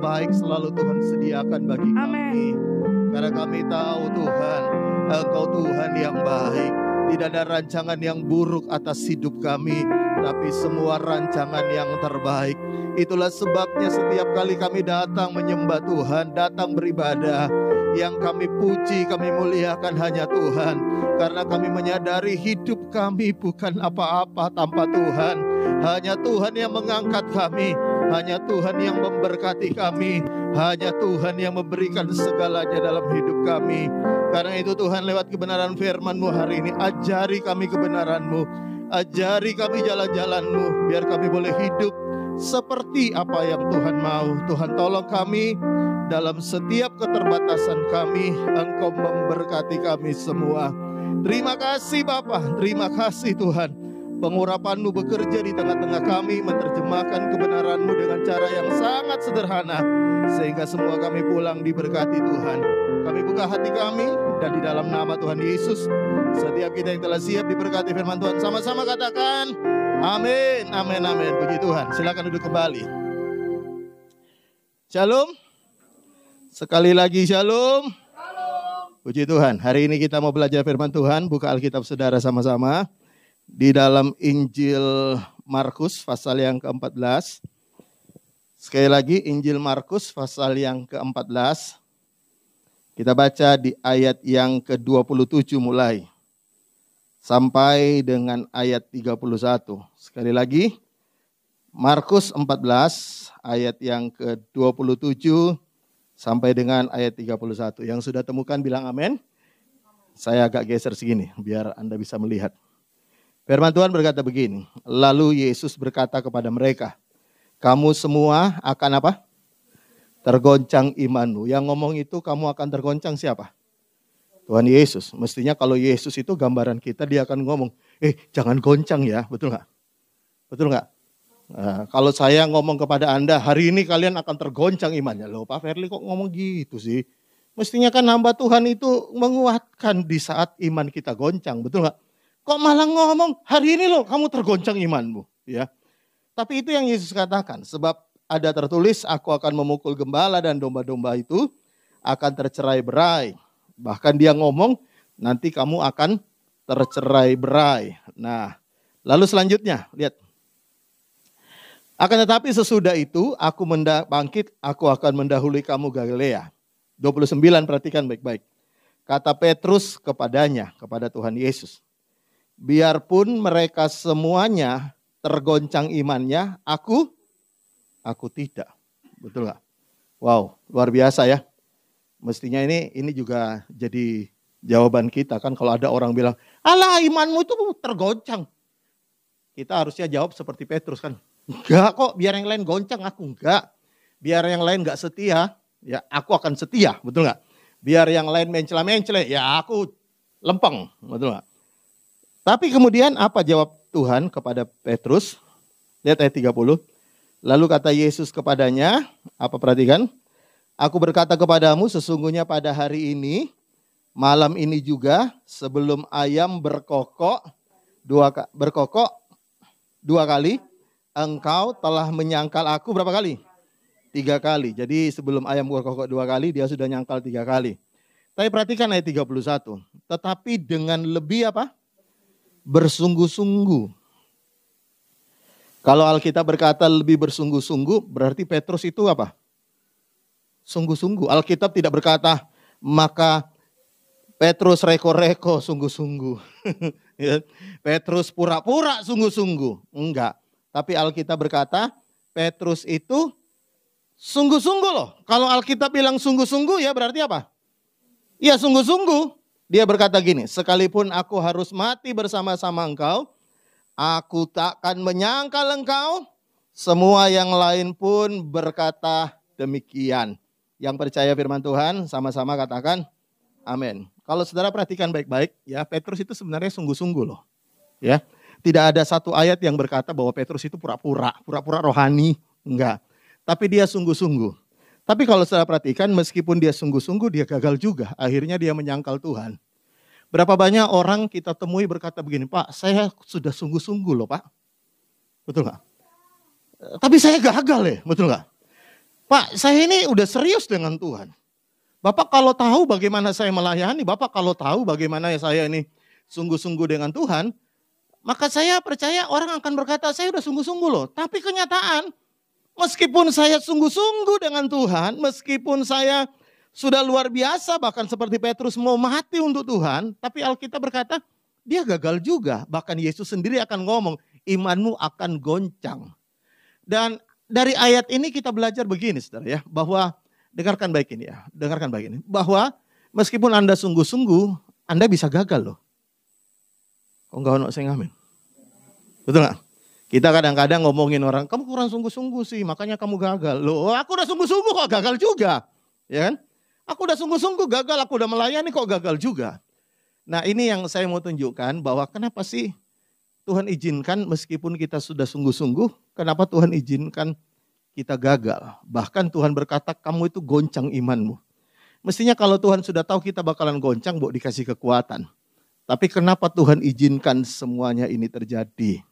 terbaik selalu Tuhan sediakan bagi kami. Karena kami tahu Tuhan, Engkau Tuhan yang baik. Tidak ada rancangan yang buruk atas hidup kami, tapi semua rancangan yang terbaik. Itulah sebabnya setiap kali kami datang menyembah Tuhan, datang beribadah, yang kami puji, kami muliakan hanya Tuhan. Karena kami menyadari hidup kami bukan apa-apa tanpa Tuhan. Hanya Tuhan yang mengangkat kami, hanya Tuhan yang memberkati kami, hanya Tuhan yang memberikan segalanya dalam hidup kami. Karena itu Tuhan, lewat kebenaran firman-Mu hari ini, ajari kami kebenaran-Mu, ajari kami jalan-jalan-Mu, biar kami boleh hidup seperti apa yang Tuhan mau. Tuhan, tolong kami dalam setiap keterbatasan kami. Engkau memberkati kami semua. Terima kasih Bapa, terima kasih Tuhan. Pengurapan-Mu bekerja di tengah-tengah kami, menerjemahkan kebenaran-Mu dengan cara yang sangat sederhana, sehingga semua kami pulang diberkati Tuhan. Kami buka hati kami, dan di dalam nama Tuhan Yesus, setiap kita yang telah siap diberkati firman Tuhan, sama-sama katakan amin, amin, amin. Puji Tuhan. Silakan duduk kembali. Shalom. Sekali lagi shalom. Puji Tuhan. Hari ini kita mau belajar firman Tuhan. Buka Alkitab saudara sama-sama di dalam Injil Markus pasal yang ke-14. Sekali lagi Injil Markus pasal yang ke-14. Kita baca di ayat yang ke-27 mulai sampai dengan ayat 31. Sekali lagi, Markus 14 ayat yang ke-27 sampai dengan ayat 31. Yang sudah temukan bilang amin. Saya agak geser segini biar Anda bisa melihat. Firman Tuhan berkata begini, lalu Yesus berkata kepada mereka, kamu semua akan apa? Tergoncang imanmu. Yang ngomong itu kamu akan tergoncang siapa? Tuhan Yesus. Mestinya kalau Yesus itu gambaran kita, dia akan ngomong, jangan goncang ya, betul nggak? Betul nggak? Nah, kalau saya ngomong kepada Anda, hari ini kalian akan tergoncang imannya. Loh Pak Ferli kok ngomong gitu sih? Mestinya kan hamba Tuhan itu menguatkan di saat iman kita goncang, betul nggak? Kok malah ngomong, hari ini loh kamu tergoncang imanmu. Ya. Tapi itu yang Yesus katakan, sebab ada tertulis, aku akan memukul gembala dan domba-domba itu akan tercerai-berai. Bahkan dia ngomong, nanti kamu akan tercerai-berai. Nah, lalu selanjutnya, lihat. Akan tetapi sesudah itu, aku bangkit, aku akan mendahului kamu Galilea. 29, perhatikan baik-baik. Kata Petrus kepadanya, kepada Tuhan Yesus. Biarpun mereka semuanya tergoncang imannya, aku tidak. Betul gak? Wow, luar biasa ya. Mestinya ini juga jadi jawaban kita kan kalau ada orang bilang, alah imanmu itu tergoncang. Kita harusnya jawab seperti Petrus kan. Enggak kok, biar yang lain goncang, aku enggak. Biar yang lain enggak setia, ya aku akan setia, betul gak? Biar yang lain mencela-mencela, ya aku lempeng, betul gak? Tapi kemudian apa jawab Tuhan kepada Petrus? Lihat ayat 30. Lalu kata Yesus kepadanya, apa perhatikan? Aku berkata kepadamu sesungguhnya pada hari ini, malam ini juga sebelum ayam berkokok dua kali, engkau telah menyangkal aku berapa kali? 3 kali. Jadi sebelum ayam berkokok 2 kali, dia sudah nyangkal 3 kali. Tapi perhatikan ayat 31. Tetapi dengan lebih apa? Bersungguh-sungguh. Kalau Alkitab berkata lebih bersungguh-sungguh, berarti Petrus itu apa? Sungguh-sungguh. Alkitab tidak berkata, maka Petrus reko-reko sungguh-sungguh. Petrus pura-pura sungguh-sungguh. Enggak. Tapi Alkitab berkata, Petrus itu sungguh-sungguh loh. Kalau Alkitab bilang sungguh-sungguh ya berarti apa? Ya sungguh-sungguh. Dia berkata gini, sekalipun aku harus mati bersama-sama engkau, aku takkan menyangkal engkau. Semua yang lain pun berkata demikian. Yang percaya firman Tuhan sama-sama katakan amin. Kalau saudara perhatikan baik-baik ya, Petrus itu sebenarnya sungguh-sungguh loh. Ya, tidak ada satu ayat yang berkata bahwa Petrus itu pura-pura rohani, enggak. Tapi dia sungguh-sungguh. Tapi kalau saudara perhatikan meskipun dia sungguh-sungguh dia gagal juga. Akhirnya dia menyangkal Tuhan. Berapa banyak orang kita temui berkata begini, Pak saya sudah sungguh-sungguh loh Pak. Betul gak? Tapi saya gagal ya, betul gak? Pak, saya ini udah serius dengan Tuhan. Bapak kalau tahu bagaimana saya melayani, Bapak kalau tahu bagaimana saya ini sungguh-sungguh dengan Tuhan, maka saya percaya orang akan berkata, saya udah sungguh-sungguh loh. Tapi kenyataan, meskipun saya sungguh-sungguh dengan Tuhan, meskipun saya sudah luar biasa, bahkan seperti Petrus mau mati untuk Tuhan, tapi Alkitab berkata, dia gagal juga. Bahkan Yesus sendiri akan ngomong, imanmu akan goncang. Dan dari ayat ini kita belajar begini, saudara ya, bahwa dengarkan baik ini ya, dengarkan baik ini, bahwa meskipun Anda sungguh-sungguh, Anda bisa gagal loh. Kok enggak ono sing amin? Betul nggak? Kita kadang-kadang ngomongin orang, kamu kurang sungguh-sungguh sih, makanya kamu gagal. Loh, aku udah sungguh-sungguh kok gagal juga, ya kan? Aku udah sungguh-sungguh gagal, aku udah melayani kok gagal juga. Nah, ini yang saya mau tunjukkan bahwa kenapa sih Tuhan izinkan meskipun kita sudah sungguh-sungguh, kenapa Tuhan izinkan kita gagal. Bahkan Tuhan berkata kamu itu goncang imanmu. Mestinya kalau Tuhan sudah tahu kita bakalan goncang, Bok, dikasih kekuatan. Tapi kenapa Tuhan izinkan semuanya ini terjadi?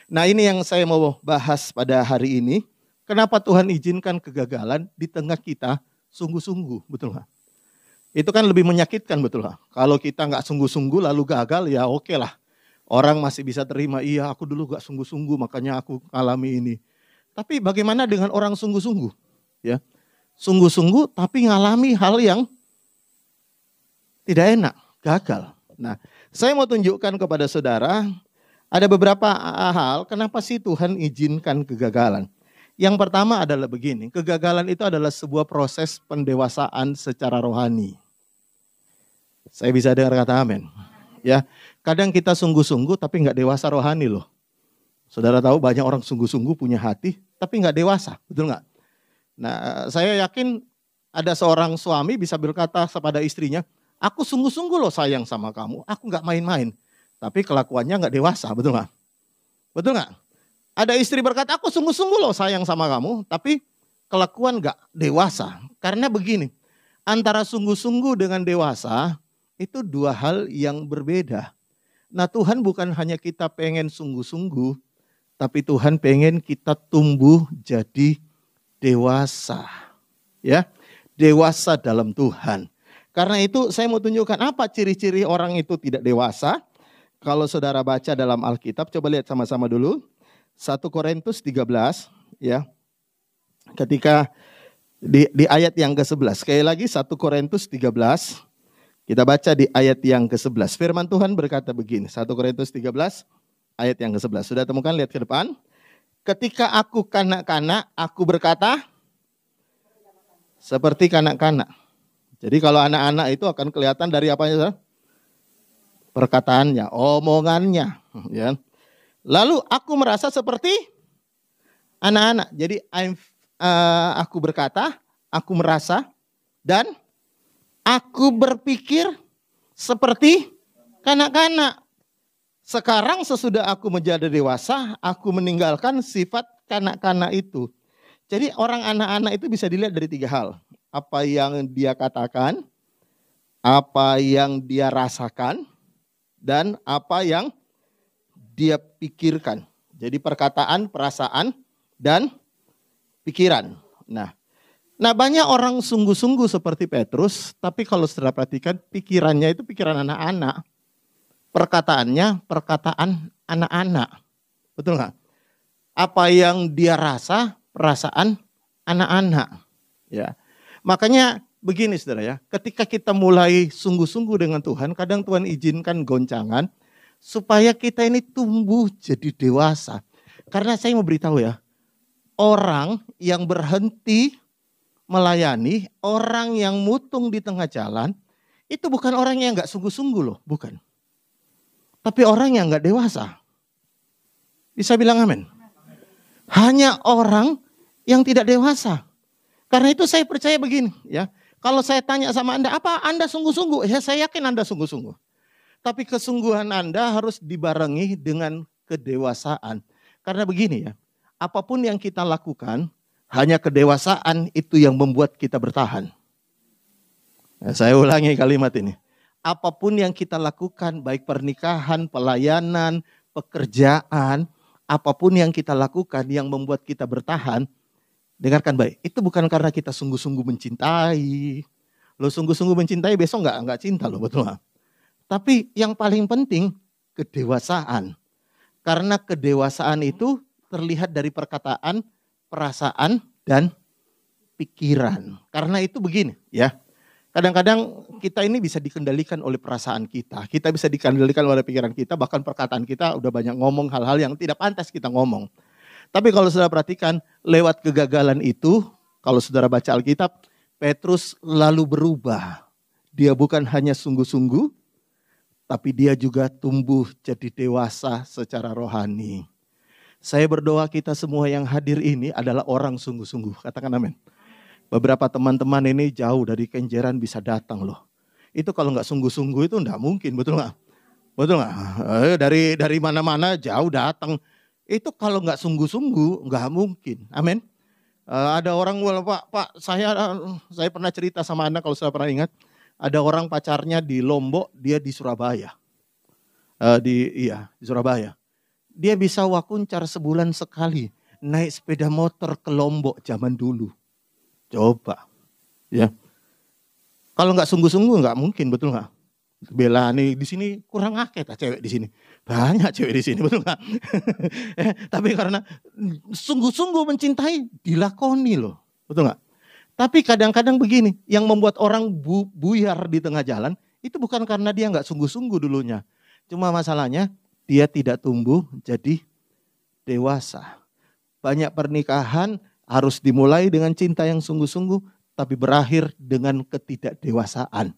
Nah, ini yang saya mau bahas pada hari ini. Kenapa Tuhan izinkan kegagalan di tengah kita sungguh-sungguh, betul nggak? Itu kan lebih menyakitkan, betul nggak? Kalau kita nggak sungguh-sungguh lalu gagal, ya oke lah. Orang masih bisa terima, iya aku dulu gak sungguh-sungguh makanya aku alami ini. Tapi bagaimana dengan orang sungguh-sungguh? Ya, sungguh-sungguh tapi ngalami hal yang tidak enak, gagal. Nah, saya mau tunjukkan kepada saudara, ada beberapa hal kenapa sih Tuhan izinkan kegagalan. Yang pertama adalah begini, kegagalan itu adalah sebuah proses pendewasaan secara rohani. Saya bisa dengar kata amin. Ya, kadang kita sungguh-sungguh tapi nggak dewasa rohani loh. Saudara tahu banyak orang sungguh-sungguh punya hati tapi nggak dewasa, betul nggak? Nah, saya yakin ada seorang suami bisa berkata kepada istrinya, aku sungguh-sungguh loh sayang sama kamu, aku nggak main-main. Tapi kelakuannya nggak dewasa, betul nggak? Betul nggak? Ada istri berkata, aku sungguh-sungguh loh sayang sama kamu, tapi kelakuan nggak dewasa. Karena begini, antara sungguh-sungguh dengan dewasa, itu dua hal yang berbeda. Nah, Tuhan bukan hanya kita pengen sungguh-sungguh, tapi Tuhan pengen kita tumbuh jadi dewasa. Ya, dewasa dalam Tuhan. Karena itu saya mau tunjukkan apa ciri-ciri orang itu tidak dewasa. Kalau saudara baca dalam Alkitab, coba lihat sama-sama dulu. 1 Korintus 13, ya. Ketika di ayat yang ke-11. Sekali lagi 1 Korintus 13. Kita baca di ayat yang ke-11. Firman Tuhan berkata begini, 1 Korintus 13 ayat yang ke-11. Sudah temukan, lihat ke depan. Ketika aku kanak-kanak, aku berkata seperti kanak-kanak. Jadi kalau anak-anak itu akan kelihatan dari apanya? Perkataannya, omongannya. Ya. Lalu aku merasa seperti anak-anak. Jadi aku berkata, aku merasa, dan aku berpikir seperti kanak-kanak. Sekarang sesudah aku menjadi dewasa, aku meninggalkan sifat kanak-kanak itu. Jadi orang anak-anak itu bisa dilihat dari 3 hal. Apa yang dia katakan, apa yang dia rasakan, dan apa yang dia pikirkan. Jadi perkataan, perasaan, dan pikiran. Nah, banyak orang sungguh-sungguh seperti Petrus, tapi kalau setelah perhatikan pikirannya itu pikiran anak-anak. Perkataannya perkataan anak-anak. Betul nggak? Apa yang dia rasa, perasaan anak-anak. Ya. Makanya begini saudara ya, ketika kita mulai sungguh-sungguh dengan Tuhan, kadang Tuhan izinkan goncangan, supaya kita ini tumbuh jadi dewasa. Karena saya mau beritahu ya, orang yang berhenti melayani, orang yang mutung di tengah jalan, itu bukan orang yang gak sungguh-sungguh loh, bukan. Tapi orang yang gak dewasa. Bisa bilang amin? Hanya orang yang tidak dewasa. Karena itu saya percaya begini ya, kalau saya tanya sama Anda, apa Anda sungguh-sungguh? Ya saya yakin Anda sungguh-sungguh. Tapi kesungguhan Anda harus dibarengi dengan kedewasaan. Karena begini ya, apapun yang kita lakukan, hanya kedewasaan itu yang membuat kita bertahan. Nah, saya ulangi kalimat ini. Apapun yang kita lakukan, baik pernikahan, pelayanan, pekerjaan, apapun yang kita lakukan yang membuat kita bertahan, Dengarkan baik, itu bukan karena kita sungguh-sungguh mencintai. Lo sungguh-sungguh mencintai besok nggak cinta lo, betul nggak? Tapi yang paling penting kedewasaan. Karena kedewasaan itu terlihat dari perkataan, perasaan, dan pikiran. Karena itu begini ya. Kadang-kadang kita ini bisa dikendalikan oleh perasaan kita. Kita bisa dikendalikan oleh pikiran kita. Bahkan perkataan kita udah banyak ngomong hal-hal yang tidak pantas kita ngomong. Tapi kalau saudara perhatikan lewat kegagalan itu. Kalau saudara baca Alkitab. Petrus lalu berubah. Dia bukan hanya sungguh-sungguh. Tapi dia juga tumbuh jadi dewasa secara rohani. Saya berdoa kita semua yang hadir ini adalah orang sungguh-sungguh. Katakan amin. Beberapa teman-teman ini jauh dari Kenjeran bisa datang loh. Itu kalau nggak sungguh-sungguh itu enggak mungkin, betul nggak? Betul nggak? Dari mana-mana jauh datang. Itu kalau nggak sungguh-sungguh nggak mungkin. Amin. Ada orang, Pak, saya pernah cerita sama Anda kalau saya pernah ingat. Ada orang pacarnya di Lombok, dia di Surabaya. Di Surabaya. Dia bisa wakuncar sebulan sekali naik sepeda motor ke Lombok zaman dulu. Coba, ya. Kalau nggak sungguh-sungguh nggak mungkin, betul nggak? Bella nih di sini kurang akeh cewek di sini, banyak cewek di sini, betul nggak? Tapi karena sungguh-sungguh mencintai dilakoni loh, betul nggak? Tapi kadang-kadang begini, yang membuat orang buyar di tengah jalan itu bukan karena dia nggak sungguh-sungguh dulunya, cuma masalahnya dia tidak tumbuh jadi dewasa. Banyak pernikahan harus dimulai dengan cinta yang sungguh-sungguh, tapi berakhir dengan ketidakdewasaan.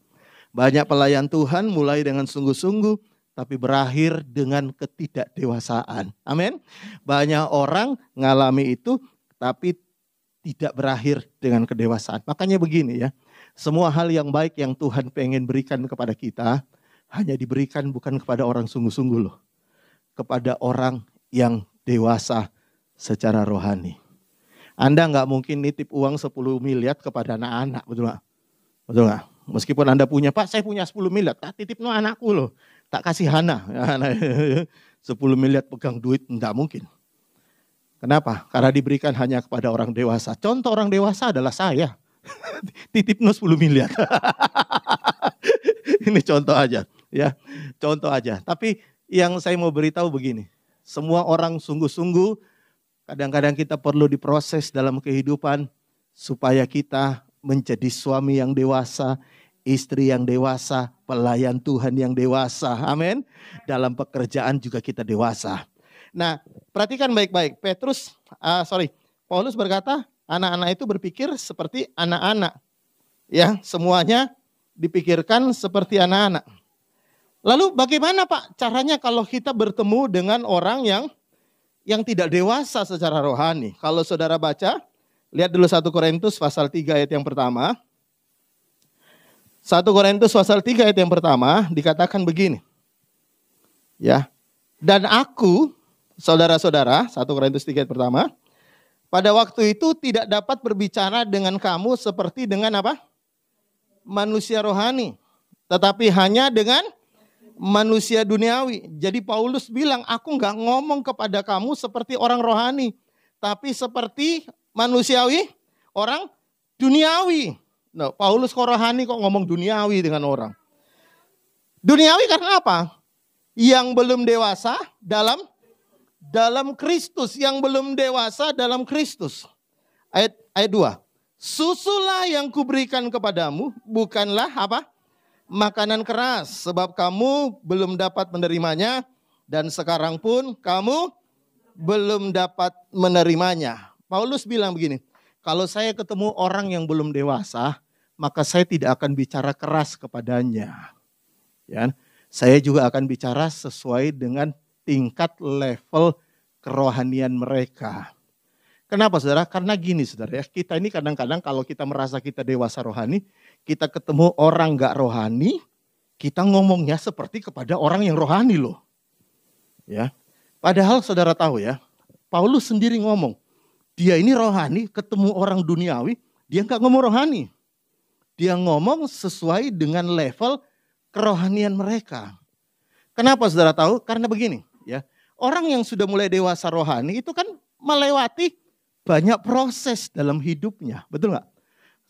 Banyak pelayan Tuhan mulai dengan sungguh-sungguh, tapi berakhir dengan ketidakdewasaan. Amin. Banyak orang ngalami itu, tapi tidak berakhir dengan kedewasaan. Makanya begini ya, semua hal yang baik yang Tuhan pengen berikan kepada kita, hanya diberikan bukan kepada orang sungguh-sungguh loh. Kepada orang yang dewasa secara rohani. Anda nggak mungkin nitip uang 10 miliar kepada anak-anak, betul nggak? Betul nggak? Meskipun Anda punya, Pak saya punya 10 miliar, tak titip no anakku loh. Tak kasih Hana. 10 miliar pegang duit, enggak mungkin. Kenapa? Karena diberikan hanya kepada orang dewasa. Contoh orang dewasa adalah saya. Titip no 10 miliar. Ini contoh aja. Ya, contoh aja. Tapi yang saya mau beritahu begini. Semua orang sungguh-sungguh, kadang-kadang kita perlu diproses dalam kehidupan supaya kita menjadi suami yang dewasa, istri yang dewasa, pelayan Tuhan yang dewasa. Amin. Dalam pekerjaan juga kita dewasa. Nah, perhatikan baik-baik. Paulus berkata, anak-anak itu berpikir seperti anak-anak. Ya, semuanya dipikirkan seperti anak-anak. Lalu bagaimana Pak caranya kalau kita bertemu dengan orang yang tidak dewasa secara rohani? Kalau saudara baca, lihat dulu 1 Korintus pasal 3 ayat yang pertama. 1 Korintus pasal 3 ayat yang pertama dikatakan begini. Ya. Dan aku, saudara-saudara, 1 Korintus 3 ayat pertama, pada waktu itu tidak dapat berbicara dengan kamu seperti dengan apa? Manusia rohani, tetapi hanya dengan manusia duniawi. Jadi Paulus bilang, aku nggak ngomong kepada kamu seperti orang rohani, tapi seperti manusiawi, orang duniawi. Nah, Paulus kok rohani kok ngomong duniawi dengan orang. Duniawi karena apa? Yang belum dewasa dalam Kristus, yang belum dewasa dalam Kristus. Ayat 2. Susulah yang kuberikan kepadamu bukanlah apa? Makanan keras, sebab kamu belum dapat menerimanya dan sekarang pun kamu belum dapat menerimanya. Paulus bilang begini, kalau saya ketemu orang yang belum dewasa, maka saya tidak akan bicara keras kepadanya. Ya, saya juga akan bicara sesuai dengan tingkat level kerohanian mereka. Kenapa saudara? Karena gini saudara ya, kita ini kadang-kadang kalau kita merasa kita dewasa rohani, kita ketemu orang gak rohani, kita ngomongnya seperti kepada orang yang rohani loh. Ya, padahal saudara tahu ya, Paulus sendiri ngomong, dia ini rohani, ketemu orang duniawi, dia gak ngomong rohani. Dia ngomong sesuai dengan level kerohanian mereka. Kenapa saudara tahu? Karena begini ya, orang yang sudah mulai dewasa rohani itu kan melewati banyak proses dalam hidupnya. Betul nggak?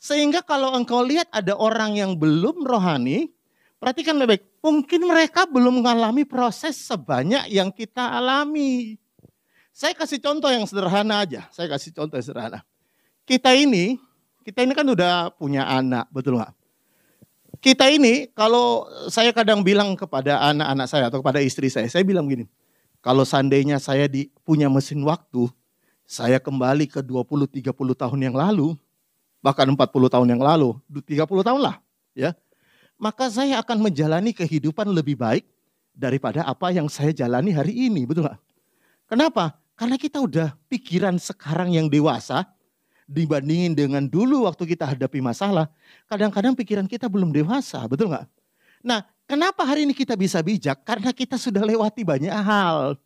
Sehingga kalau engkau lihat ada orang yang belum rohani, perhatikan baik-baik. Mungkin mereka belum mengalami proses sebanyak yang kita alami. Saya kasih contoh yang sederhana aja. Kita ini kan udah punya anak, betul nggak? Kita ini, kalau saya kadang bilang kepada anak-anak saya atau kepada istri saya bilang begini, kalau seandainya saya punya mesin waktu, saya kembali ke 20-30 tahun yang lalu, bahkan 40 tahun yang lalu, 30 tahun lah, ya. Maka saya akan menjalani kehidupan lebih baik daripada apa yang saya jalani hari ini, betul nggak? Kenapa? Karena kita udah pikiran sekarang yang dewasa, dibandingin dengan dulu waktu kita hadapi masalah, kadang-kadang pikiran kita belum dewasa, betul nggak? Nah, kenapa hari ini kita bisa bijak? Karena kita sudah lewati banyak hal.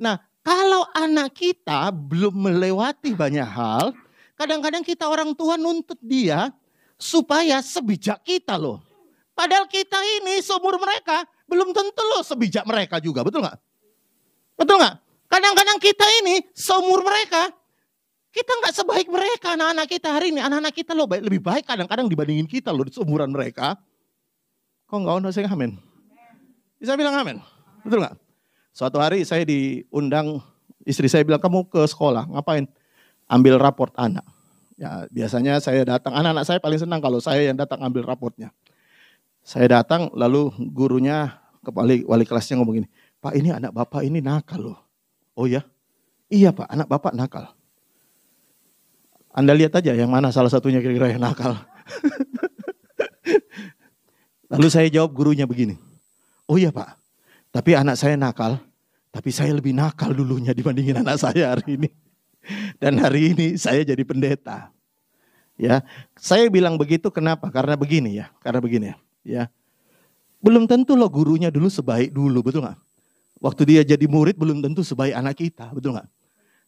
Nah, kalau anak kita belum melewati banyak hal, kadang-kadang kita orang tua nuntut dia supaya sebijak kita loh. Padahal kita ini seumur mereka belum tentu loh sebijak mereka juga, betul nggak? Betul nggak? Kadang-kadang kita ini seumur mereka, kita nggak sebaik mereka, anak-anak kita hari ini. Anak-anak kita loh lebih baik kadang-kadang dibandingin kita loh di seumuran mereka. Kok nggak ono saya amin? Bisa bilang amin? Betul nggak? Suatu hari saya diundang, istri saya bilang, kamu ke sekolah, ngapain? Ambil raport anak. Ya biasanya saya datang, anak-anak saya paling senang kalau saya yang datang ambil raportnya. Saya datang lalu gurunya, wali kelasnya ngomong gini, Pak ini anak bapak ini nakal loh. Oh ya? Iya Pak, anak bapak nakal. Anda lihat aja yang mana salah satunya kira-kira yang nakal. Lalu saya jawab gurunya begini. Oh iya Pak, tapi anak saya nakal. Tapi saya lebih nakal dulunya dibandingin anak saya hari ini. Dan hari ini saya jadi pendeta. Ya, saya bilang begitu kenapa? Karena begini ya. Ya. Belum tentu loh gurunya dulu sebaik dulu, betul nggak? Waktu dia jadi murid belum tentu sebaik anak kita, betul nggak?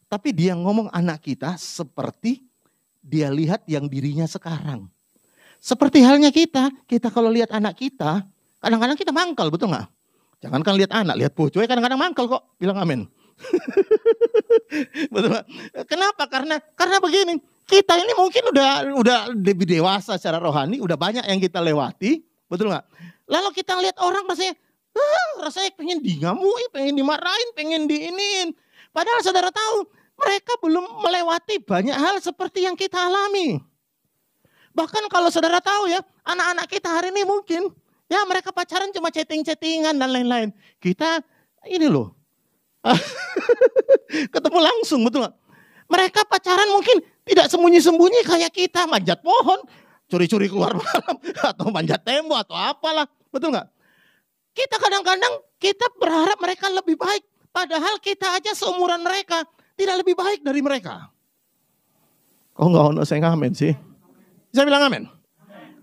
Tapi dia ngomong anak kita seperti dia lihat yang dirinya sekarang. Seperti halnya kita kalau lihat anak kita, kadang-kadang kita mangkal, betul nggak? Jangankan lihat anak, lihat pucuk, kadang-kadang mangkal kok, bilang amin. Betul nggak? Kenapa? Karena begini, kita ini mungkin udah lebih dewasa secara rohani, udah banyak yang kita lewati, betul nggak? Lalu kita lihat orang rasanya pengen dingamui, pengen dimarahin, pengen diinin. Padahal saudara tahu, mereka belum melewati banyak hal seperti yang kita alami. Bahkan kalau saudara tahu ya, anak-anak kita hari ini mungkin, ya mereka pacaran cuma chatting-chattingan dan lain-lain. Kita ini loh, ketemu langsung, betul gak? Mereka pacaran mungkin tidak sembunyi-sembunyi kayak kita, manjat pohon, curi-curi keluar malam, atau manjat tembok atau apalah, betul gak? Kita kadang-kadang kita berharap mereka lebih baik, padahal kita aja seumuran mereka. Tidak lebih baik dari mereka. Kok nggak ono saya ngamen sih? Saya bilang amin.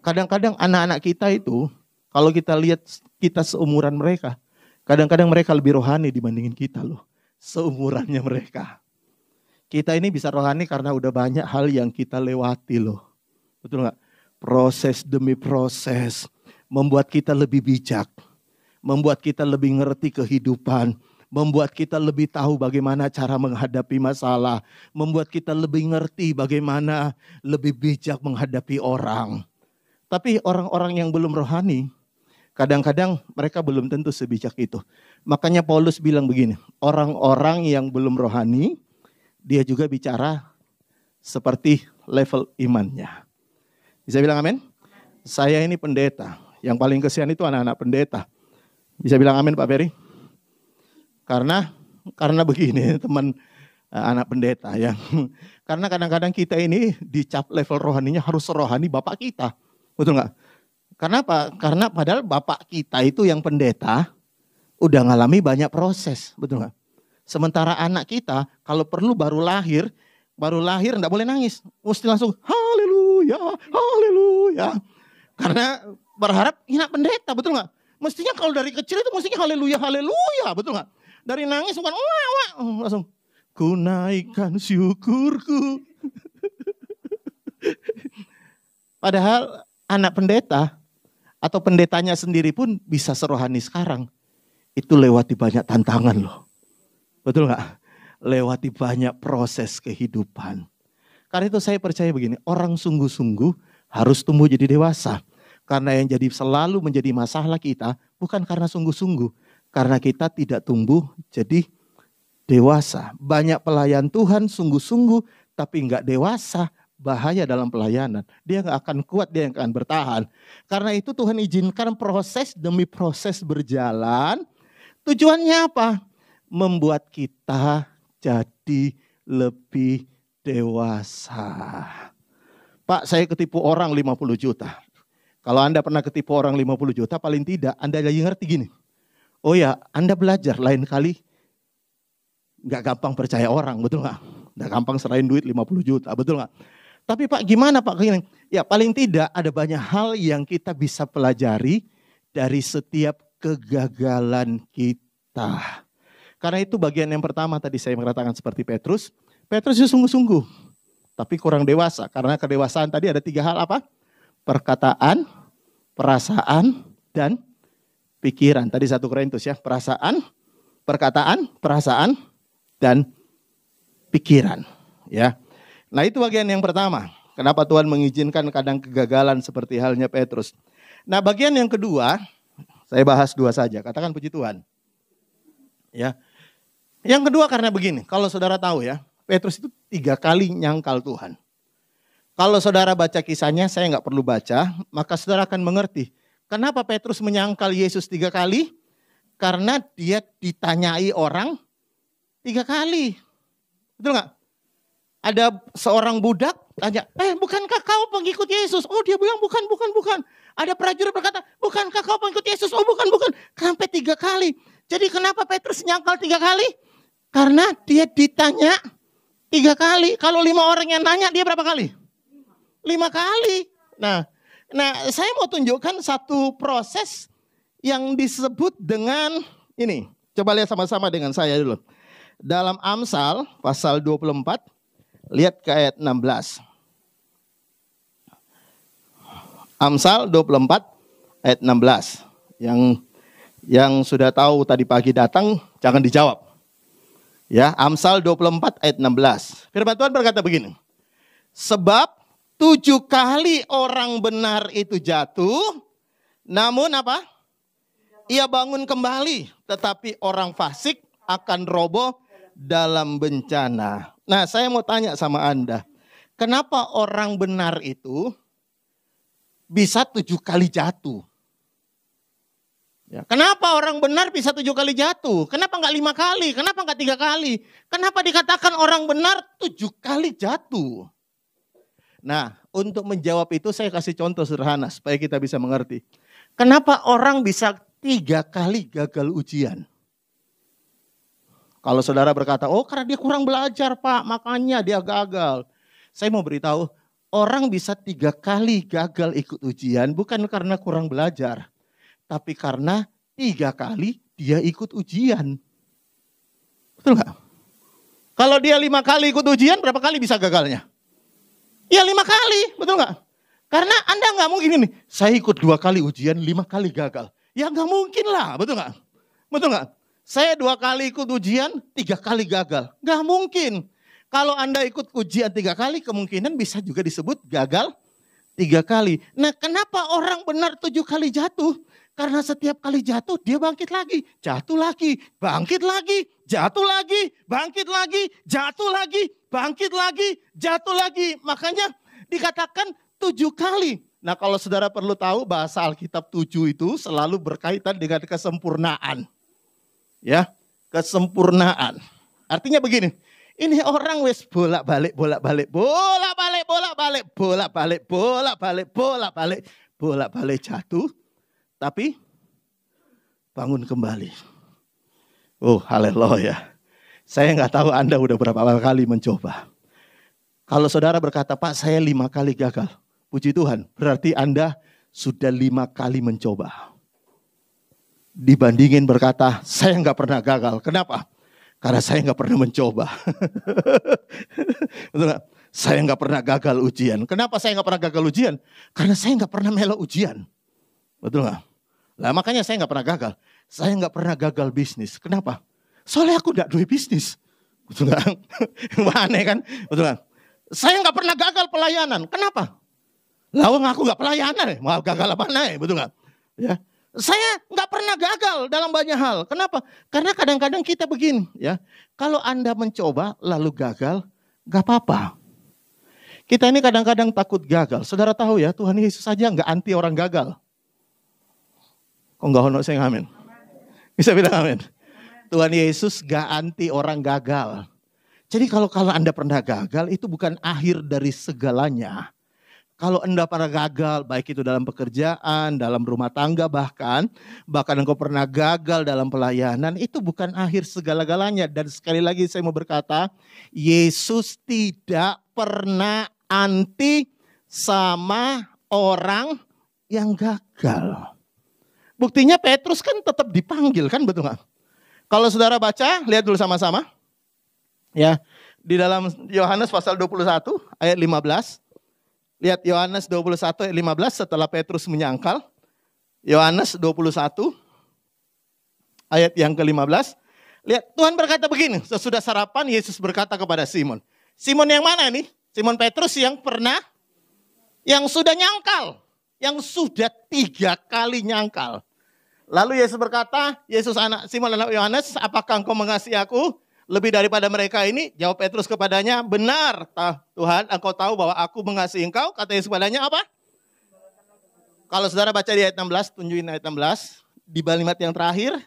Kadang-kadang anak-anak kita itu, kalau kita lihat kita seumuran mereka, kadang-kadang mereka lebih rohani dibandingin kita loh. Seumurannya mereka. Kita ini bisa rohani karena udah banyak hal yang kita lewati loh. Betul nggak? Proses demi proses membuat kita lebih bijak, membuat kita lebih ngerti kehidupan. Membuat kita lebih tahu bagaimana cara menghadapi masalah. Membuat kita lebih ngerti bagaimana lebih bijak menghadapi orang. Tapi orang-orang yang belum rohani, kadang-kadang mereka belum tentu sebijak itu. Makanya Paulus bilang begini, orang-orang yang belum rohani, dia juga bicara seperti level imannya. Bisa bilang amin? Saya ini pendeta, yang paling kesian itu anak-anak pendeta. Bisa bilang amin Pak Ferry? Karena begini teman anak pendeta yang karena kadang-kadang kita ini dicap level rohaninya harus rohani bapak kita, betul nggak? Karena apa? Karena padahal bapak kita itu yang pendeta udah ngalami banyak proses, betul nggak? Sementara anak kita kalau perlu baru lahir nggak boleh nangis, mesti langsung haleluya, haleluya. Karena berharap anak pendeta, betul nggak? Mestinya kalau dari kecil itu mestinya haleluya, haleluya, betul nggak? Dari nangis bukan langsung ku naikkan syukurku. Padahal anak pendeta atau pendetanya sendiri pun bisa serohani sekarang. Itu lewati banyak tantangan loh. Betul gak? Lewati banyak proses kehidupan. Karena itu saya percaya begini, orang sungguh-sungguh harus tumbuh jadi dewasa. Karena yang jadi selalu menjadi masalah kita bukan karena sungguh-sungguh. Karena kita tidak tumbuh jadi dewasa. Banyak pelayan Tuhan sungguh-sungguh tapi enggak dewasa. Bahaya dalam pelayanan. Dia enggak akan kuat, dia yang akan bertahan. Karena itu Tuhan izinkan proses demi proses berjalan. Tujuannya apa? Membuat kita jadi lebih dewasa. Pak, saya ketipu orang 50 juta. Kalau Anda pernah ketipu orang 50 juta, paling tidak Anda lagi ngerti gini. Oh ya, Anda belajar lain kali nggak gampang percaya orang, betul nggak? Nggak gampang serahin duit 50 juta, betul nggak? Tapi Pak, gimana Pak? Ya paling tidak ada banyak hal yang kita bisa pelajari dari setiap kegagalan kita. Karena itu bagian yang pertama tadi saya mengatakan seperti Petrus. Petrus itu sungguh-sungguh, tapi kurang dewasa. Karena kedewasaan tadi ada 3 hal apa? Perkataan, perasaan, dan pikiran. Tadi 1 Korintus ya, perasaan, perkataan, perasaan, dan pikiran. Ya. Nah itu bagian yang pertama. Kenapa Tuhan mengizinkan kadang kegagalan seperti halnya Petrus. Nah bagian yang kedua, saya bahas 2 saja. Katakan puji Tuhan. Ya. Yang kedua karena begini, kalau saudara tahu ya, Petrus itu 3 kali nyangkal Tuhan. Kalau saudara baca kisahnya, saya nggak perlu baca, maka saudara akan mengerti. Kenapa Petrus menyangkal Yesus 3 kali? Karena dia ditanyai orang 3 kali. Betul nggak? Ada seorang budak tanya, bukankah kau pengikut Yesus? Oh dia bilang bukan. Ada prajurit berkata, bukankah kau pengikut Yesus? Oh bukan. Sampai 3 kali. Jadi kenapa Petrus nyangkal 3 kali? Karena dia ditanya 3 kali. Kalau 5 orang yang nanya, dia berapa kali? 5 kali. Nah saya mau tunjukkan satu proses yang disebut dengan ini. Coba lihat sama-sama dengan saya dulu. Dalam Amsal pasal 24, lihat ke ayat 16. Amsal 24 ayat 16. Yang sudah tahu tadi pagi datang, jangan dijawab. Ya, Amsal 24 ayat 16. Firman Tuhan berkata begini. Sebab 7 kali orang benar itu jatuh, namun apa? Ia bangun kembali, tetapi orang fasik akan roboh dalam bencana. Nah, saya mau tanya sama Anda. Kenapa orang benar itu bisa 7 kali jatuh? Ya, kenapa orang benar bisa 7 kali jatuh? Kenapa enggak 5 kali? Kenapa enggak 3 kali? Kenapa dikatakan orang benar 7 kali jatuh? Nah, untuk menjawab itu saya kasih contoh sederhana supaya kita bisa mengerti. Kenapa orang bisa 3 kali gagal ujian? Kalau saudara berkata, oh karena dia kurang belajar Pak, makanya dia gagal. Saya mau beritahu, orang bisa 3 kali gagal ikut ujian bukan karena kurang belajar. Tapi karena 3 kali dia ikut ujian. Betul nggak? Kalau dia 5 kali ikut ujian, berapa kali bisa gagalnya? Ya 5 kali, betul nggak? Karena Anda nggak mungkin ini, saya ikut 2 kali ujian, 5 kali gagal. Ya nggak mungkin lah, betul nggak? Betul nggak? Saya 2 kali ikut ujian, 3 kali gagal. Nggak mungkin. Kalau Anda ikut ujian 3 kali, kemungkinan bisa juga disebut gagal 3 kali. Nah kenapa orang benar 7 kali jatuh? Karena setiap kali jatuh, dia bangkit lagi. Jatuh lagi, bangkit lagi, jatuh lagi, bangkit lagi, jatuh lagi, bangkit lagi, jatuh lagi. Makanya dikatakan 7 kali. Nah kalau saudara perlu tahu bahasa Alkitab 7 itu selalu berkaitan dengan kesempurnaan. Ya, kesempurnaan. Artinya begini, ini orang wes bolak-balik, jatuh, tapi bangun kembali. Oh, haleluya. Saya nggak tahu Anda udah berapa kali mencoba. Kalau saudara berkata, Pak saya 5 kali gagal. Puji Tuhan, berarti Anda sudah 5 kali mencoba. Dibandingin berkata, saya nggak pernah gagal. Kenapa? Karena saya nggak pernah mencoba. Betul nggak? Saya nggak pernah gagal ujian. Kenapa saya nggak pernah gagal ujian? Karena saya nggak pernah melok ujian. Betul nggak? Lah makanya saya nggak pernah gagal. Saya nggak pernah gagal bisnis. Kenapa? Soalnya aku nggak duwe bisnis. Betul nggak? Aneh kan? Betul nggak? Saya nggak pernah gagal pelayanan. Kenapa? Lawang aku nggak pelayanan ya. Mau gagal apa ya, betul nggak? Ya. Saya nggak pernah gagal dalam banyak hal. Kenapa? Karena kadang-kadang kita begini, ya. Kalau Anda mencoba lalu gagal, nggak apa-apa. Kita ini kadang-kadang takut gagal. Saudara tahu ya, Tuhan Yesus saja nggak anti orang gagal. Kok nggak honor saya ngamen? Bisa bilang amin. Tuhan Yesus nggak anti orang gagal. Jadi kalau Anda pernah gagal, itu bukan akhir dari segalanya. Kalau Anda pernah gagal, baik itu dalam pekerjaan, dalam rumah tangga bahkan engkau pernah gagal dalam pelayanan, itu bukan akhir segala-galanya. Dan sekali lagi saya mau berkata, Yesus tidak pernah anti sama orang yang gagal. Buktinya Petrus kan tetap dipanggil, kan betul nggak? Kalau saudara baca, lihat dulu sama-sama. Ya, di dalam Yohanes pasal 21 ayat 15. Lihat Yohanes 21 ayat 15 setelah Petrus menyangkal. Yohanes 21 ayat yang ke-15. Lihat Tuhan berkata begini, sesudah sarapan Yesus berkata kepada Simon. Simon yang mana nih? Simon Petrus yang sudah nyangkal. Yang sudah 3 kali nyangkal. Lalu Yesus berkata, Simon anak Yohanes, apakah engkau mengasihi aku lebih daripada mereka ini? Jawab Petrus kepadanya, benar Tuhan, engkau tahu bahwa aku mengasihi engkau. Kata Yesus kepadanya apa? Kalau saudara baca di ayat 16, tunjukin ayat 16. Di kalimat yang terakhir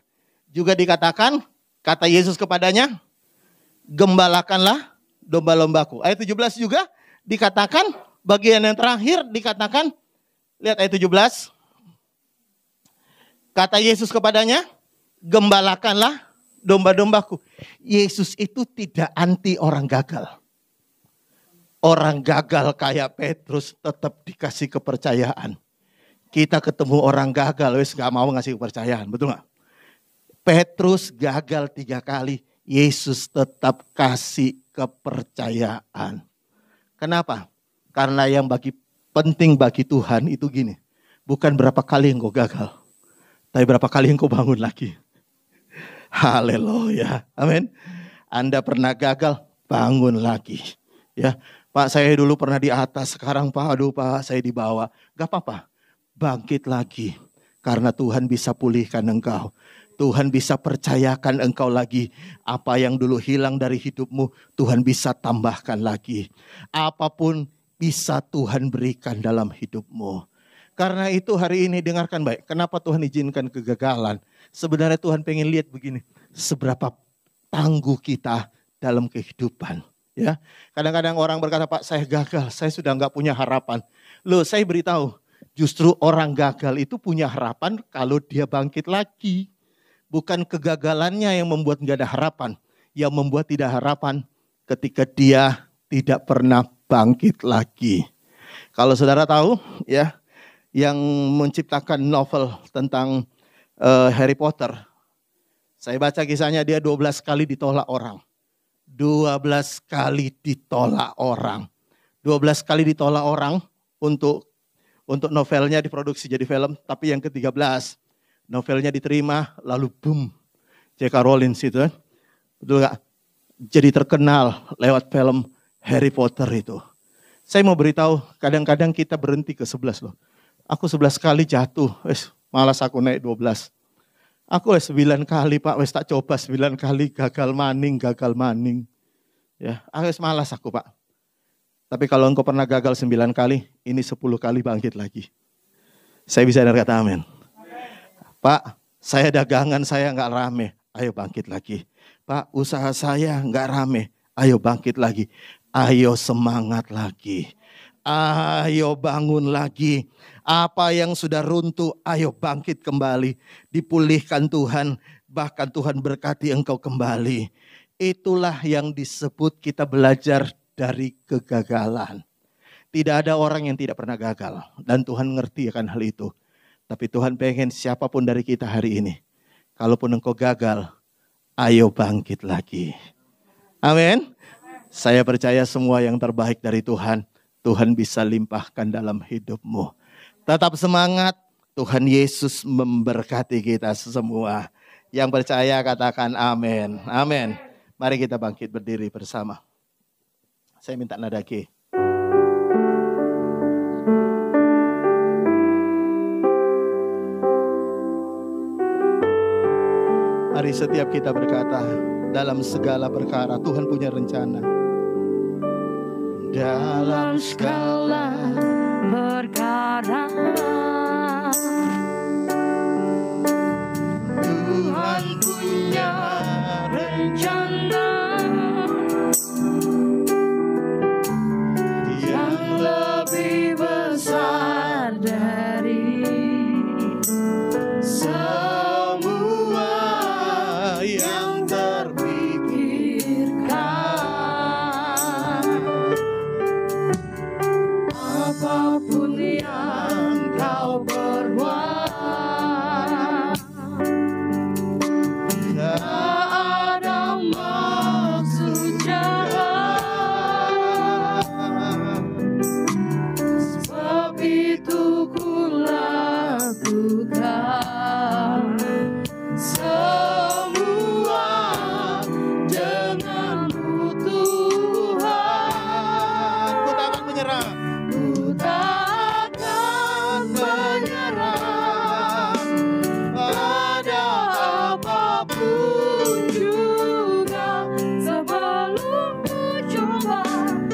juga dikatakan, kata Yesus kepadanya, gembalakanlah domba-dombaku. Ayat 17 juga dikatakan, bagian yang terakhir dikatakan, lihat ayat 17. Kata Yesus kepadanya, gembalakanlah domba-dombaku. Yesus itu tidak anti orang gagal. Orang gagal kayak Petrus tetap dikasih kepercayaan. Kita ketemu orang gagal, wes gak mau ngasih kepercayaan, betul gak? Petrus gagal 3 kali, Yesus tetap kasih kepercayaan. Kenapa? Karena yang penting bagi Tuhan itu gini, bukan berapa kali engkau gagal, tapi berapa kali engkau bangun lagi. Haleluya, amin. Anda pernah gagal, bangun lagi. Ya, Pak, saya dulu pernah di atas, sekarang Pak, saya di bawah. Gak apa-apa, bangkit lagi. Karena Tuhan bisa pulihkan engkau. Tuhan bisa percayakan engkau lagi. Apa yang dulu hilang dari hidupmu, Tuhan bisa tambahkan lagi. Apapun bisa Tuhan berikan dalam hidupmu. Karena itu hari ini dengarkan baik. Kenapa Tuhan izinkan kegagalan? Sebenarnya Tuhan pengen lihat begini. Seberapa tangguh kita dalam kehidupan. Ya, kadang-kadang orang berkata, Pak, saya gagal, saya sudah nggak punya harapan. Loh, saya beritahu, justru orang gagal itu punya harapan kalau dia bangkit lagi. Bukan kegagalannya yang membuat nggak ada harapan. Yang membuat tidak harapan ketika dia tidak pernah bangkit lagi. Kalau saudara tahu, ya, yang menciptakan novel tentang Harry Potter, saya baca kisahnya, dia 12 kali ditolak orang. 12 kali ditolak orang. 12 kali ditolak orang untuk novelnya diproduksi jadi film. Tapi yang ke-13, novelnya diterima, lalu boom, J.K. Rowling itu. Betul gak? Jadi terkenal lewat film Harry Potter itu. Saya mau beritahu, kadang-kadang kita berhenti ke 11 loh. Aku 11 kali jatuh, malas aku naik 12. Aku 9 kali Pak, tak coba 9 kali gagal maning. Ya, malas aku Pak. Tapi kalau engkau pernah gagal 9 kali, ini 10 kali bangkit lagi. Saya bisa dengar kata amin. Pak, saya dagangan saya nggak rame, ayo bangkit lagi. Pak, usaha saya nggak rame, ayo bangkit lagi. Ayo semangat lagi. Ayo bangun lagi. Apa yang sudah runtuh, ayo bangkit kembali. Dipulihkan Tuhan, bahkan Tuhan berkati engkau kembali. Itulah yang disebut kita belajar dari kegagalan. Tidak ada orang yang tidak pernah gagal. Dan Tuhan ngerti akan hal itu. Tapi Tuhan pengen siapapun dari kita hari ini, kalaupun engkau gagal, ayo bangkit lagi. Amin. Saya percaya semua yang terbaik dari Tuhan, Tuhan bisa limpahkan dalam hidupmu. Tetap semangat, Tuhan Yesus memberkati kita semua. Yang percaya katakan amin. Amin. Mari kita bangkit berdiri bersama. Saya minta nada G. Mari setiap kita berkata, dalam segala perkara Tuhan punya rencana. Dalam segala perkara Tuhan punya rencana yang lebih besar dari semua yang terpikirkan. Apapun yang kau perbuat, tak ada maksud jahat. Sebab itu ku lakukan semua denganmu Tuhan. Ku tak akan menyerah. Ku tak akan menyerah pada apapun juga, sebelum ku coba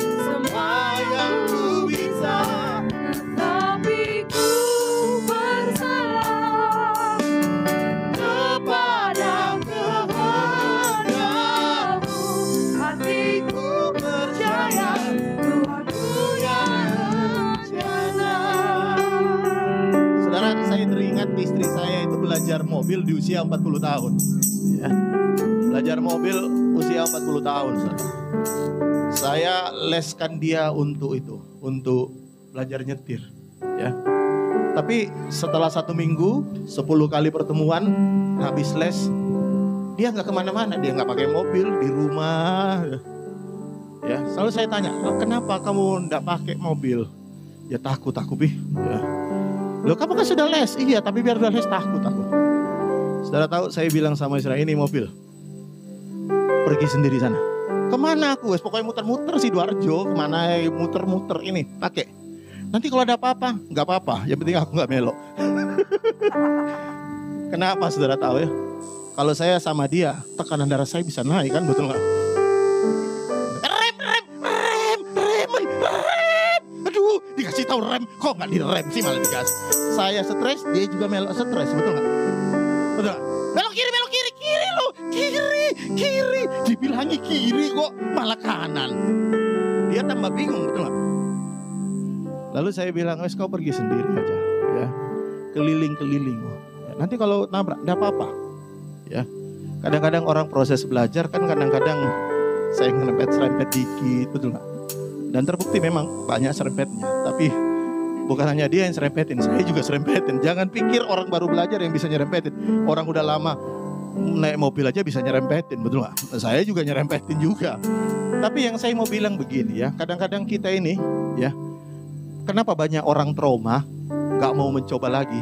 semua yang ku bisa, tapi ku berserah kepada kehendakmu. Hatiku percaya Tuhan punya rencana. Saudara, saya teringat istri saya itu belajar mobil di usia 40 tahun. Ya. Belajar mobil usia 40 tahun. Saudara. Saya leskan dia untuk itu, untuk belajar nyetir. Ya. Tapi setelah 1 minggu, 10 kali pertemuan, habis les, dia nggak kemana-mana, dia nggak pakai mobil, di rumah. Ya, selalu saya tanya, kenapa kamu nggak pakai mobil? Ya takut aku, Bi. Ya. Loh, kamu kan sudah les? Iya, tapi biar udah les takut aku. Saudara tahu, saya bilang sama Isra, ini mobil, pergi sendiri sana. Kemana aku? Pokoknya muter-muter Sidoarjo, kemana muter-muter ini, pakai. Nanti kalau ada apa-apa, nggak apa-apa. Yang penting aku nggak melok. Kenapa saudara tahu ya? Kalau saya sama dia, tekanan darah saya bisa naik kan, betul nggak? Aduh, dikasih tahu rem, kok nggak direm sih malah digas. Saya stres, dia juga melok stres, betul nggak? Betul nggak? Belok kiri lo, kiri. Dibilangi kiri kok malah kanan. Dia tambah bingung, betul nggak? Lalu saya bilang, wes kau pergi sendiri aja, ya, keliling-keliling. Ya, nanti kalau nabrak, tidak apa-apa. Ya, kadang-kadang orang proses belajar kan kadang-kadang saya serempet dikit, betul nggak? Dan terbukti memang banyak serempetnya. Tapi bukan hanya dia yang serempetin, saya juga serempetin. Jangan pikir orang baru belajar yang bisa nyerempetin. Orang udah lama naik mobil aja bisa nyerempetin, betul nggak? Saya juga nyerempetin juga. Tapi yang saya mau bilang begini ya, kadang-kadang kita ini ya, kenapa banyak orang trauma, gak mau mencoba lagi?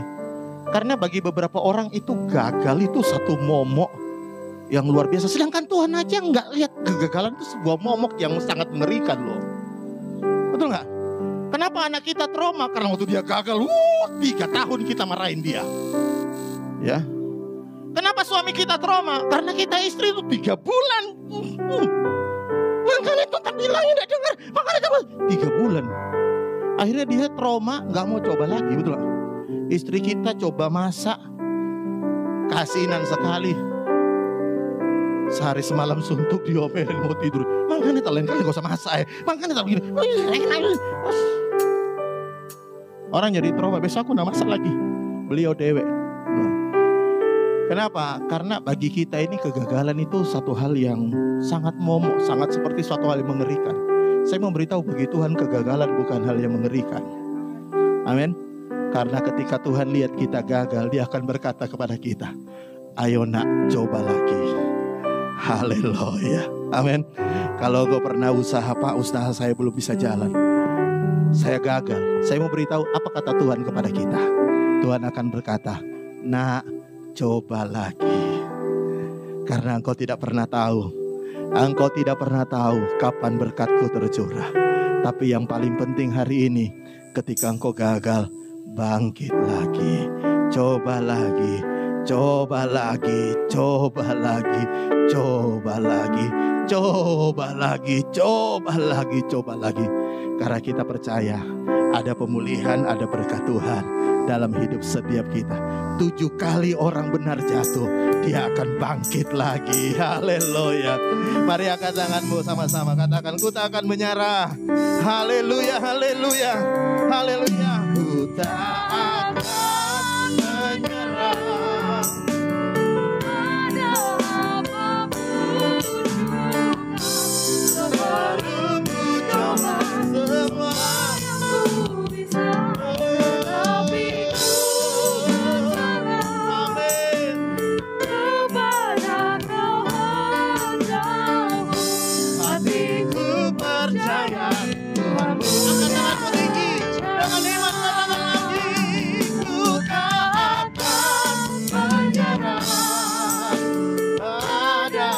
Karena bagi beberapa orang itu gagal itu satu momok yang luar biasa. Sedangkan Tuhan aja gak lihat kegagalan itu sebuah momok yang sangat mengerikan loh. Betul gak? Kenapa anak kita trauma? Karena waktu dia gagal, 3 tahun kita marahin dia. Ya. Kenapa suami kita trauma? Karena kita istri itu 3 bulan. Makanya Tuhan bilangnya gak dengar. Makanya 3 bulan. Akhirnya dia trauma, gak mau coba lagi, betul gak? Istri kita coba masak, kasinan sekali. Sehari semalam suntuk diomelin mau tidur. Makanya lain kali gak usah masak ya. Makanya tak begini. Orang jadi trauma, besok aku gak masak lagi. Beliau dewek. Kenapa? Karena bagi kita ini kegagalan itu satu hal yang sangat momok, sangat seperti suatu hal yang mengerikan. Saya memberitahu bagi Tuhan kegagalan bukan hal yang mengerikan. Amin. Karena ketika Tuhan lihat kita gagal, Dia akan berkata kepada kita, ayo nak, coba lagi. Haleluya. Amin. Kalau kau pernah usaha, Pak, usaha saya belum bisa jalan, saya gagal. Saya mau beritahu apa kata Tuhan kepada kita. Tuhan akan berkata, nak, coba lagi. Karena engkau tidak pernah tahu. Engkau tidak pernah tahu kapan berkat-Ku tercurah. Tapi yang paling penting hari ini, ketika engkau gagal, bangkit lagi, coba lagi, Coba lagi, coba lagi, coba lagi, coba lagi, coba lagi, coba lagi. Karena kita percaya ada pemulihan, ada berkat Tuhan dalam hidup setiap kita. 7 kali orang benar jatuh, dia akan bangkit lagi. Haleluya. Mari angkat tanganmu sama-sama, katakan, ku tak akan menyerah. Haleluya, haleluya, haleluya. Ku tak akan menyerah. Ada apapun juga, sebelum ku coba Semua yang ku bisa, tapi ku berserah amin. kepada kehendak-Mu. Hatiku Percaya Tuhan. Angkat tanganmu tinggi, dengan iman katakan lagi, ku tak akan menyerah. Ada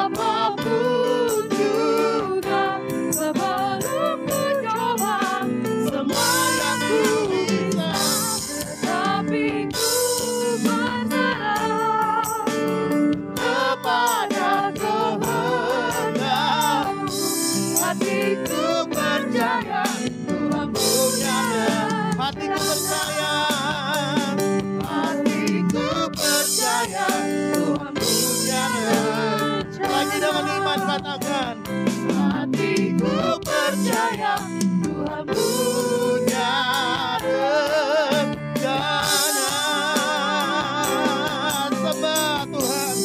apapun juga, sebelum ku coba semua yang ku bisa, tetapi ku berserah kepada kehendak. hatiku percaya Tuhan punya Hatiku percaya, hatiku percaya Tuhan punya. Lagi dengan iman katakan, hatiku percaya Tuhan punya rencana. Sembah Tuhan,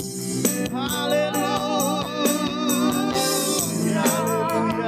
haleluya, haleluya.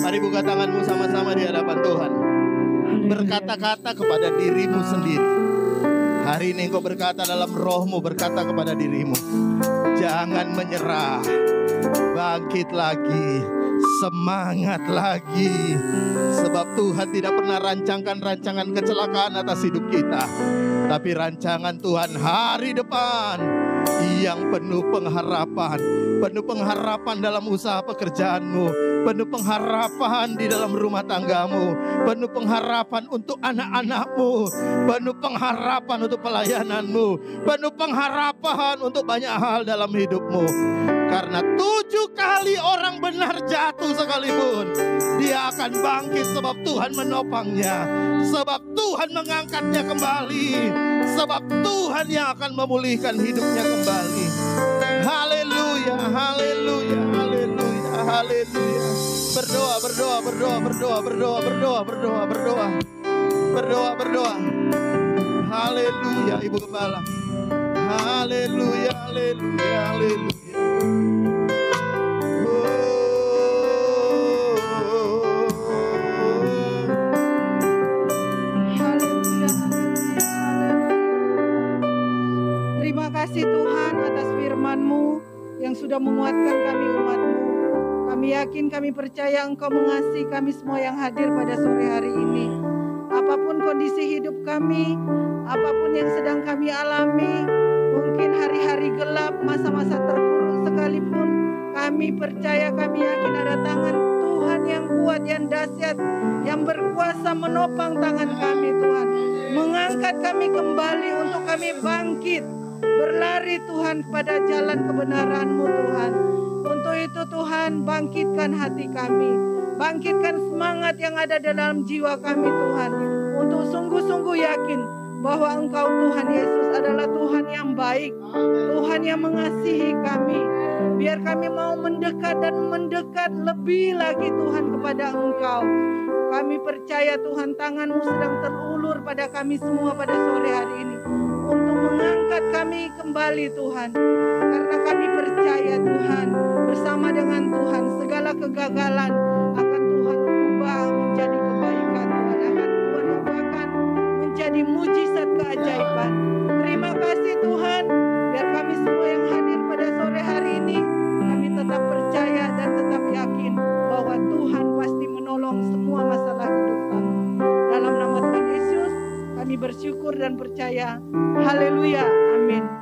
Mari buka tanganmu sama-sama di hadapan Tuhan. Berkata-kata kepada dirimu sendiri. Hari ini engkau berkata dalam rohmu, berkata kepada dirimu, jangan menyerah, bangkit lagi, semangat lagi. Sebab Tuhan tidak pernah rancangkan rancangan kecelakaan atas hidup kita, tapi rancangan Tuhan hari depan yang penuh pengharapan dalam usaha pekerjaanmu, penuh pengharapan di dalam rumah tanggamu, penuh pengharapan untuk anak-anakmu, penuh pengharapan untuk pelayananmu, penuh pengharapan untuk banyak hal dalam hidupmu. Karena 7 kali orang benar jatuh sekalipun, dia akan bangkit sebab Tuhan menopangnya, sebab Tuhan mengangkatnya kembali, sebab Tuhan yang akan memulihkan hidupnya kembali. Haleluya, haleluya, haleluya, haleluya. Berdoa, berdoa, berdoa, berdoa, berdoa, berdoa, berdoa, berdoa, berdoa, berdoa. Haleluya, Ibu Gembala. Haleluya, haleluya, haleluya. Terima kasih Tuhan atas firman-Mu yang sudah menguatkan kami umat-Mu. Kami yakin, kami percaya Engkau mengasihi kami semua yang hadir pada sore hari ini. Apapun kondisi hidup kami, apapun yang sedang kami alami, mungkin hari-hari gelap, masa-masa terpuruk sekalipun, kami percaya, kami yakin ada tangan Tuhan yang kuat, yang dahsyat, yang berkuasa menopang tangan kami Tuhan. Mengangkat kami kembali untuk kami bangkit, berlari Tuhan kepada jalan kebenaran-Mu Tuhan. Untuk itu Tuhan, bangkitkan hati kami, bangkitkan semangat yang ada dalam jiwa kami Tuhan, untuk sungguh-sungguh yakin bahwa Engkau Tuhan Yesus adalah Tuhan yang baik, Tuhan yang mengasihi kami. Biar kami mau mendekat dan mendekat lebih lagi Tuhan kepada Engkau. Kami percaya Tuhan, tangan-Mu sedang terulur pada kami semua pada sore hari ini, untuk angkat kami kembali Tuhan. Karena kami percaya Tuhan, bersama dengan Tuhan segala kegagalan akan Tuhan ubah menjadi kebaikan Tuhan. Akan Tuhan ubahkan menjadi mujizat keajaiban. Terima kasih Tuhan, biar kami semua yang hadir pada sore hari ini, kami tetap percaya dan tetap yakin bahwa Tuhan pasti menolong semua masalah hidup kami. Dalam nama Tuhan Yesus, kami bersyukur dan percaya. Haleluya. Amin.